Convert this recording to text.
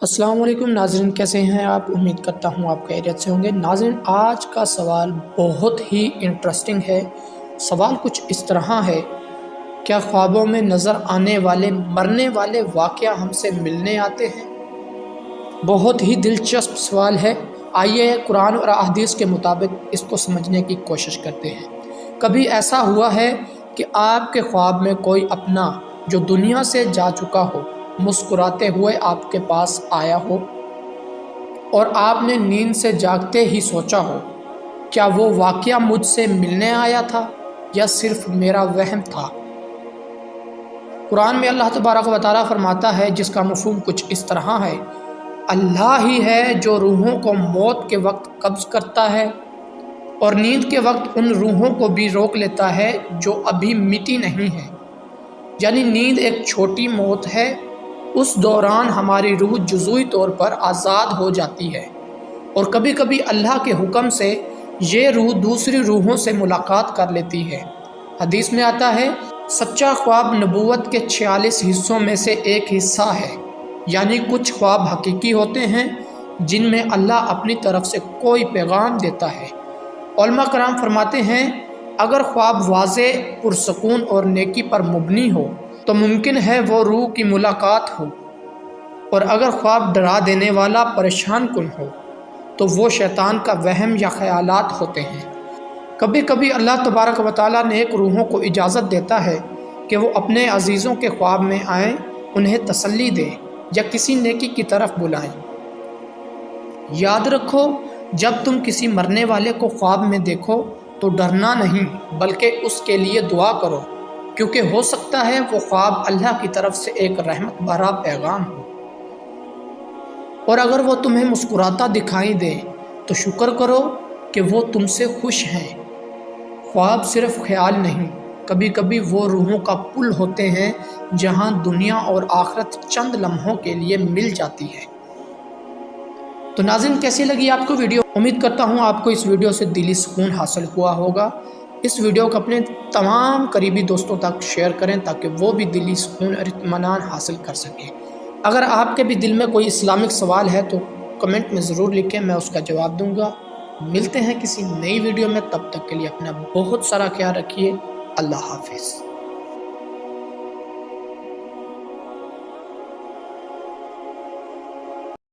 السلام علیکم ناظرین، کیسے ہیں آپ؟ امید کرتا ہوں آپ خیریت سے ہوں گے۔ ناظرین، آج کا سوال بہت ہی انٹرسٹنگ ہے۔ سوال کچھ اس طرح ہے: کیا خوابوں میں نظر آنے والے مرنے والے واقعہ ہم سے ملنے آتے ہیں؟ بہت ہی دلچسپ سوال ہے۔ آئیے قرآن اور احادیث کے مطابق اس کو سمجھنے کی کوشش کرتے ہیں۔ کبھی ایسا ہوا ہے کہ آپ کے خواب میں کوئی اپنا جو دنیا سے جا چکا ہو مسکراتے ہوئے آپ کے پاس آیا ہو، اور آپ نے نیند سے جاگتے ہی سوچا ہو، کیا وہ واقعہ مجھ سے ملنے آیا تھا یا صرف میرا وہم تھا؟ قرآن میں اللہ تبارک و تعالیٰ فرماتا ہے، جس کا مفہوم کچھ اس طرح ہے: اللہ ہی ہے جو روحوں کو موت کے وقت قبض کرتا ہے اور نیند کے وقت ان روحوں کو بھی روک لیتا ہے جو ابھی مٹی نہیں ہے۔ یعنی نیند ایک چھوٹی موت ہے، اس دوران ہماری روح جزوی طور پر آزاد ہو جاتی ہے، اور کبھی کبھی اللہ کے حکم سے یہ روح دوسری روحوں سے ملاقات کر لیتی ہے۔ حدیث میں آتا ہے، سچا خواب نبوت کے 46 حصوں میں سے ایک حصہ ہے۔ یعنی کچھ خواب حقیقی ہوتے ہیں جن میں اللہ اپنی طرف سے کوئی پیغام دیتا ہے۔ علماء کرام فرماتے ہیں، اگر خواب واضح، پرسکون اور نیکی پر مبنی ہو تو ممکن ہے وہ روح کی ملاقات ہو، اور اگر خواب ڈرا دینے والا، پریشان کن ہو تو وہ شیطان کا وہم یا خیالات ہوتے ہیں۔ کبھی کبھی اللہ تبارک و تعالیٰ نیک روحوں کو اجازت دیتا ہے کہ وہ اپنے عزیزوں کے خواب میں آئیں، انہیں تسلی دیں یا کسی نیکی کی طرف بلائیں۔ یاد رکھو، جب تم کسی مرنے والے کو خواب میں دیکھو تو ڈرنا نہیں، بلکہ اس کے لیے دعا کرو، کیونکہ ہو سکتا ہے وہ خواب اللہ کی طرف سے ایک رحمت بھرا پیغام ہو۔ اور اگر وہ تمہیں مسکراتا دکھائی دے تو شکر کرو کہ وہ تم سے خوش ہیں۔ خواب صرف خیال نہیں، کبھی کبھی وہ روحوں کا پل ہوتے ہیں جہاں دنیا اور آخرت چند لمحوں کے لیے مل جاتی ہے۔ تو ناظرین، کیسی لگی آپ کو ویڈیو؟ امید کرتا ہوں آپ کو اس ویڈیو سے دلی سکون حاصل ہوا ہوگا۔ اس ویڈیو کو اپنے تمام قریبی دوستوں تک شیئر کریں تاکہ وہ بھی دلی سکون اور اطمینان حاصل کر سکیں۔ اگر آپ کے بھی دل میں کوئی اسلامک سوال ہے تو کمنٹ میں ضرور لکھیں، میں اس کا جواب دوں گا۔ ملتے ہیں کسی نئی ویڈیو میں، تب تک کے لیے اپنا بہت سارا خیال رکھیے۔ اللہ حافظ۔